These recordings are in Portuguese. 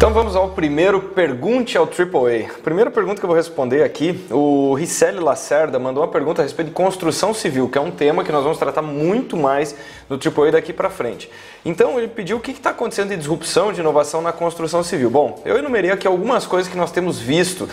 Então vamos ao primeiro Pergunte ao AAA. A primeira pergunta que eu vou responder aqui, o Ricelli Lacerda mandou uma pergunta a respeito de construção civil, que é um tema que nós vamos tratar muito mais no AAA daqui para frente. Então ele pediu o que está acontecendo de disrupção, de inovação na construção civil. Bom, eu enumerei aqui algumas coisas que nós temos visto,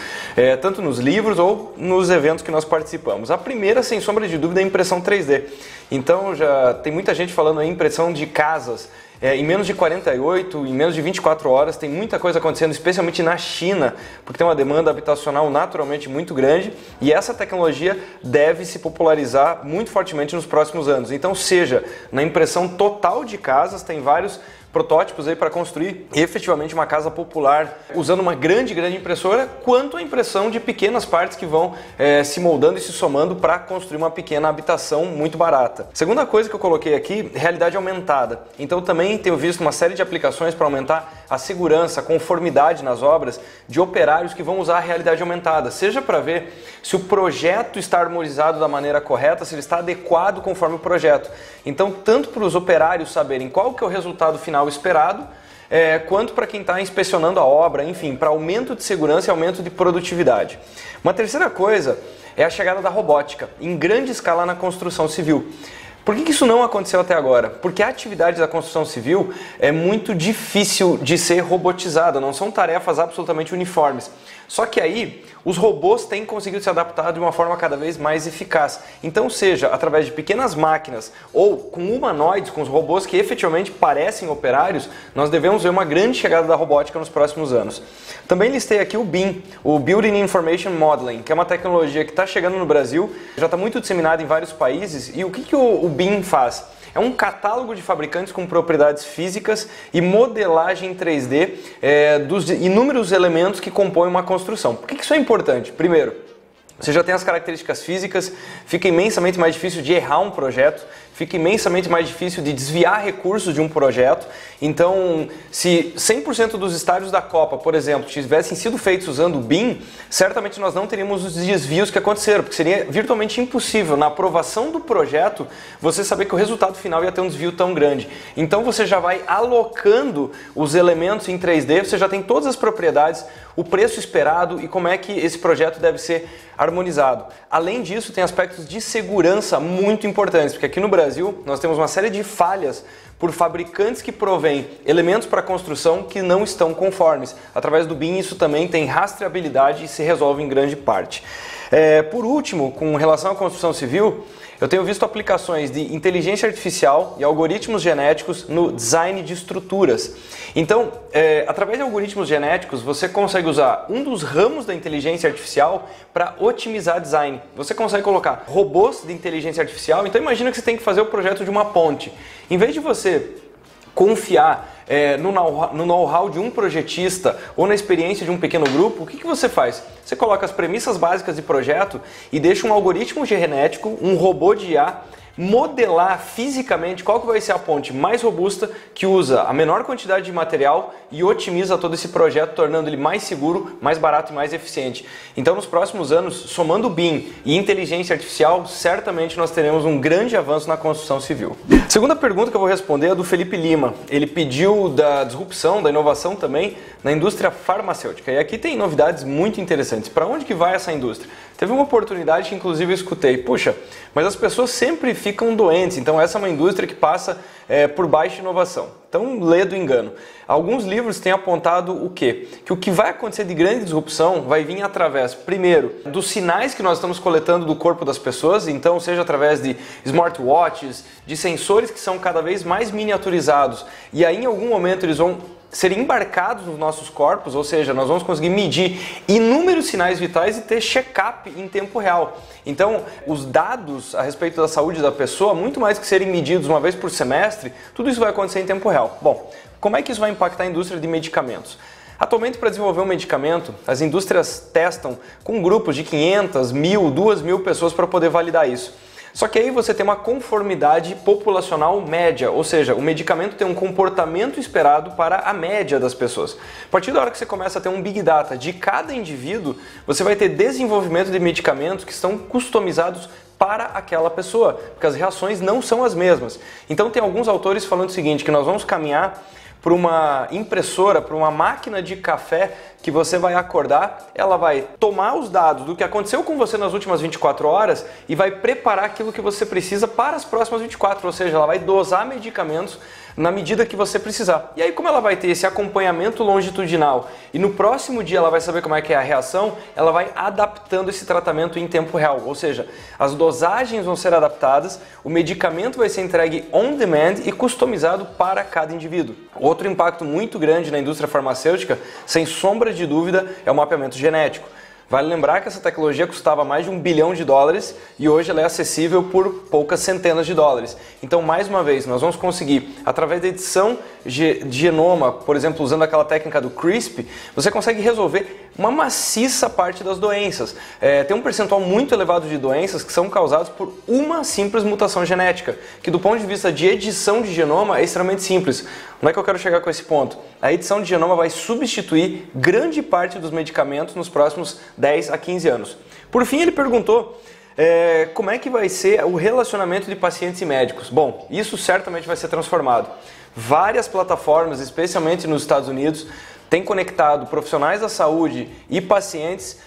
tanto nos livros ou nos eventos que nós participamos. A primeira, sem sombra de dúvida, é a impressão 3D. Então já tem muita gente falando aí impressão de casas. Em menos de 48, em menos de 24 horas, tem muita coisa acontecendo, especialmente na China, porque tem uma demanda habitacional naturalmente muito grande e essa tecnologia deve se popularizar muito fortemente nos próximos anos. Então, seja na impressão total de casas, tem vários protótipos aí para construir efetivamente uma casa popular usando uma grande impressora, quanto a impressão de pequenas partes que vão se moldando e se somando para construir uma pequena habitação muito barata. Segunda coisa que eu coloquei aqui, realidade aumentada. Então também tenho visto uma série de aplicações para aumentar a segurança, a conformidade nas obras de operários que vão usar a realidade aumentada, seja para ver se o projeto está harmonizado da maneira correta, se ele está adequado conforme o projeto. Então tanto para os operários saberem qual que é o resultado final esperado, quanto para quem está inspecionando a obra, enfim, para aumento de segurança e aumento de produtividade. Uma terceira coisa é a chegada da robótica, em grande escala na construção civil. Por que isso não aconteceu até agora? Porque a atividade da construção civil é muito difícil de ser robotizada, não são tarefas absolutamente uniformes. Só que aí os robôs têm conseguido se adaptar de uma forma cada vez mais eficaz. Então, seja através de pequenas máquinas ou com humanoides, com os robôs que efetivamente parecem operários, nós devemos ver uma grande chegada da robótica nos próximos anos. Também listei aqui o BIM, o Building Information Modeling, que é uma tecnologia que está chegando no Brasil, já está muito disseminada em vários países. E o que o BIM faz? É um catálogo de fabricantes com propriedades físicas e modelagem em 3D dos inúmeros elementos que compõem uma construção. Por que isso é importante? Primeiro, você já tem as características físicas, fica imensamente mais difícil de errar um projeto, fica imensamente mais difícil de desviar recursos de um projeto. Então, se 100% dos estádios da Copa, por exemplo, tivessem sido feitos usando o BIM, certamente nós não teríamos os desvios que aconteceram, porque seria virtualmente impossível, na aprovação do projeto, você saber que o resultado final ia ter um desvio tão grande. Então, você já vai alocando os elementos em 3D, você já tem todas as propriedades, o preço esperado e como é que esse projeto deve ser harmonizado. Além disso, tem aspectos de segurança muito importantes, porque aqui no Brasil nós temos uma série de falhas por fabricantes que provêm elementos para construção que não estão conformes. Através do BIM isso também tem rastreabilidade e se resolve em grande parte. Por último, com relação à construção civil, eu tenho visto aplicações de inteligência artificial e algoritmos genéticos no design de estruturas. Então, através de algoritmos genéticos, você consegue usar um dos ramos da inteligência artificial para otimizar design. Você consegue colocar robôs de inteligência artificial. Então, imagina que você tem que fazer o projeto de uma ponte. Em vez de você confiar no know-how de um projetista ou na experiência de um pequeno grupo, o que você faz? Você coloca as premissas básicas de projeto e deixa um algoritmo genético, um robô de IA, modelar fisicamente qual que vai ser a ponte mais robusta, que usa a menor quantidade de material e otimiza todo esse projeto, tornando ele mais seguro, mais barato e mais eficiente. Então, nos próximos anos, somando BIM e inteligência artificial, certamente nós teremos um grande avanço na construção civil. A segunda pergunta que eu vou responder é do Felipe Lima. Ele pediu da disrupção, da inovação também na indústria farmacêutica. E aqui tem novidades muito interessantes. Para onde que vai essa indústria? Teve uma oportunidade que inclusive eu escutei, puxa, mas as pessoas sempre ficam doentes, então essa é uma indústria que passa por baixa inovação. Então, lê do engano. Alguns livros têm apontado o quê? Que o que vai acontecer de grande disrupção vai vir através, primeiro, dos sinais que nós estamos coletando do corpo das pessoas, então seja através de smartwatches, de sensores que são cada vez mais miniaturizados, e aí em algum momento eles vão ser embarcados nos nossos corpos, ou seja, nós vamos conseguir medir inúmeros sinais vitais e ter check-up em tempo real. Então, os dados a respeito da saúde da pessoa, muito mais que serem medidos uma vez por semestre, tudo isso vai acontecer em tempo real. Bom, como é que isso vai impactar a indústria de medicamentos? Atualmente, para desenvolver um medicamento, as indústrias testam com grupos de 500, 1.000, 2.000 pessoas para poder validar isso. Só que aí você tem uma conformidade populacional média, ou seja, o medicamento tem um comportamento esperado para a média das pessoas. A partir da hora que você começa a ter um Big Data de cada indivíduo, você vai ter desenvolvimento de medicamentos que estão customizados para aquela pessoa, porque as reações não são as mesmas. Então tem alguns autores falando o seguinte, que nós vamos caminhar para uma impressora, para uma máquina de café que você vai acordar, ela vai tomar os dados do que aconteceu com você nas últimas 24 horas e vai preparar aquilo que você precisa para as próximas 24, ou seja, ela vai dosar medicamentos na medida que você precisar. E aí, como ela vai ter esse acompanhamento longitudinal e no próximo dia ela vai saber como é que é a reação, ela vai adaptando esse tratamento em tempo real, ou seja, as dosagens vão ser adaptadas, o medicamento vai ser entregue on demand e customizado para cada indivíduo. Outro impacto muito grande na indústria farmacêutica, sem sombra de dúvida, é o mapeamento genético. Vale lembrar que essa tecnologia custava mais de $1 bilhão e hoje ela é acessível por poucas centenas de dólares. Então, mais uma vez, nós vamos conseguir, através da edição de genoma, por exemplo, usando aquela técnica do CRISP, você consegue resolver uma maciça parte das doenças. Tem um percentual muito elevado de doenças que são causadas por uma simples mutação genética, que do ponto de vista de edição de genoma é extremamente simples. Onde é que eu quero chegar com esse ponto? A edição de genoma vai substituir grande parte dos medicamentos nos próximos 10 a 15 anos. Por fim, ele perguntou como é que vai ser o relacionamento de pacientes e médicos. Bom, isso certamente vai ser transformado. Várias plataformas, especialmente nos Estados Unidos, têm conectado profissionais da saúde e pacientes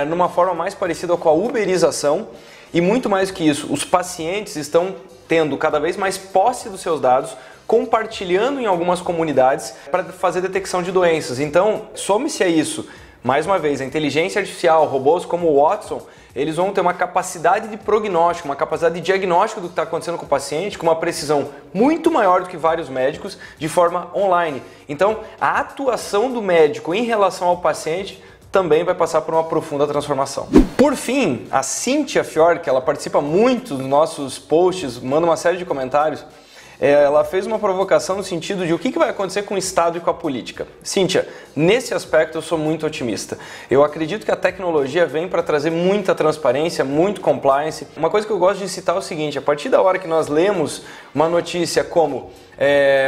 numa forma mais parecida com a uberização. E muito mais que isso, os pacientes estão tendo cada vez mais posse dos seus dados, compartilhando em algumas comunidades para fazer detecção de doenças. Então, some-se a isso, mais uma vez, a inteligência artificial, robôs como o Watson, eles vão ter uma capacidade de prognóstico, uma capacidade de diagnóstico do que está acontecendo com o paciente, com uma precisão muito maior do que vários médicos, de forma online. Então, a atuação do médico em relação ao paciente também vai passar por uma profunda transformação. Por fim, a Cíntia Fior, que ela participa muito dos nossos posts, manda uma série de comentários, ela fez uma provocação no sentido de o que vai acontecer com o Estado e com a política. Cíntia, nesse aspecto eu sou muito otimista. Eu acredito que a tecnologia vem para trazer muita transparência, muito compliance. Uma coisa que eu gosto de citar é o seguinte, a partir da hora que nós lemos uma notícia como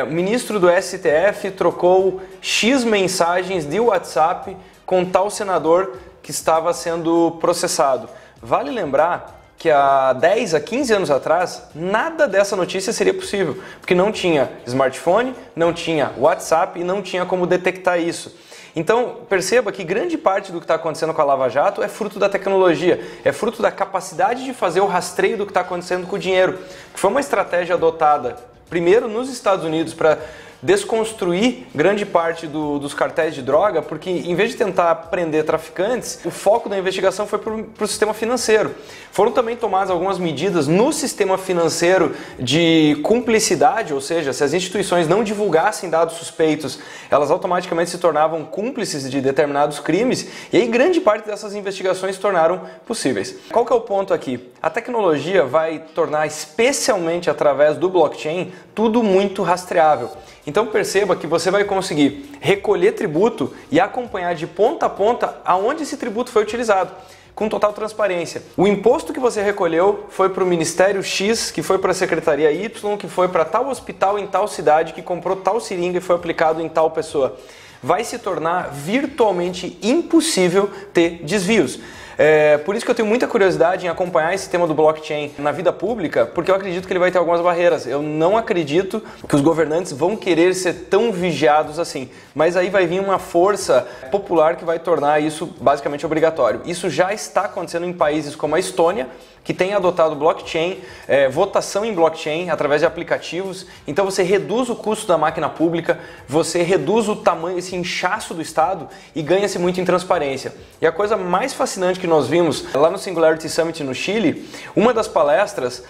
o ministro do STF trocou X mensagens de WhatsApp com tal senador que estava sendo processado. Vale lembrar que há 10 a 15 anos atrás, nada dessa notícia seria possível, porque não tinha smartphone, não tinha WhatsApp e não tinha como detectar isso. Então, perceba que grande parte do que está acontecendo com a Lava Jato é fruto da tecnologia, é fruto da capacidade de fazer o rastreio do que está acontecendo com o dinheiro, que foi uma estratégia adotada primeiro nos Estados Unidos para desconstruir grande parte dos cartéis de droga, porque em vez de tentar prender traficantes, o foco da investigação foi para o sistema financeiro. Foram também tomadas algumas medidas no sistema financeiro de cumplicidade, ou seja, se as instituições não divulgassem dados suspeitos, elas automaticamente se tornavam cúmplices de determinados crimes, e aí grande parte dessas investigações se tornaram possíveis. Qual que é o ponto aqui? A tecnologia vai tornar, especialmente através do blockchain, tudo muito rastreável. Então perceba que você vai conseguir recolher tributo e acompanhar de ponta a ponta aonde esse tributo foi utilizado, com total transparência. O imposto que você recolheu foi para o Ministério X, que foi para a Secretaria Y, que foi para tal hospital em tal cidade, que comprou tal seringa e foi aplicado em tal pessoa. Vai se tornar virtualmente impossível ter desvios. Por isso que eu tenho muita curiosidade em acompanhar esse tema do blockchain na vida pública, porque eu acredito que ele vai ter algumas barreiras. Eu não acredito que os governantes vão querer ser tão vigiados assim, mas aí vai vir uma força popular que vai tornar isso basicamente obrigatório. Isso já está acontecendo em países como a Estônia, que tem adotado blockchain, votação em blockchain através de aplicativos. Então você reduz o custo da máquina pública, você reduz o tamanho, esse inchaço do Estado e ganha-se muito em transparência. E a coisa mais fascinante que nós vimos lá no Singularity Summit no Chile, uma das palestras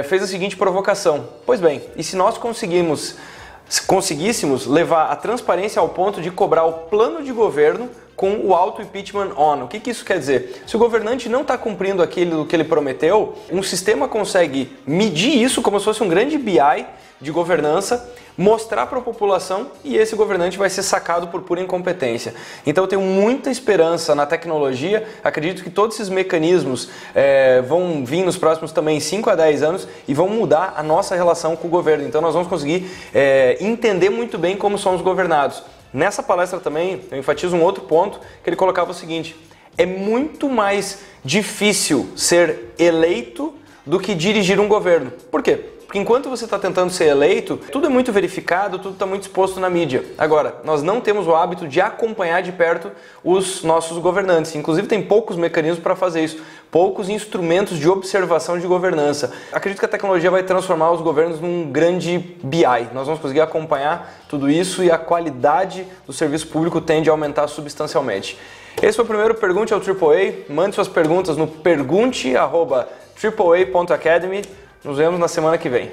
fez a seguinte provocação. Pois bem, e se nós conseguíssemos levar a transparência ao ponto de cobrar o plano de governo com o auto-impeachment on. O que isso quer dizer? Se o governante não está cumprindo aquilo que ele prometeu, um sistema consegue medir isso como se fosse um grande BI de governança, mostrar para a população e esse governante vai ser sacado por pura incompetência. Então eu tenho muita esperança na tecnologia, acredito que todos esses mecanismos vão vir nos próximos também 5 a 10 anos e vão mudar a nossa relação com o governo. Então nós vamos conseguir entender muito bem como somos governados. Nessa palestra também eu enfatizo um outro ponto que ele colocava o seguinte: é muito mais difícil ser eleito do que dirigir um governo. Por quê? Porque enquanto você está tentando ser eleito, tudo é muito verificado, tudo está muito exposto na mídia. Agora, nós não temos o hábito de acompanhar de perto os nossos governantes. Inclusive, tem poucos mecanismos para fazer isso, poucos instrumentos de observação de governança. Acredito que a tecnologia vai transformar os governos num grande BI. Nós vamos conseguir acompanhar tudo isso e a qualidade do serviço público tende a aumentar substancialmente. Esse foi o primeiro Pergunte ao AAA. Mande suas perguntas no pergunte@aaa.academy. Nos vemos na semana que vem.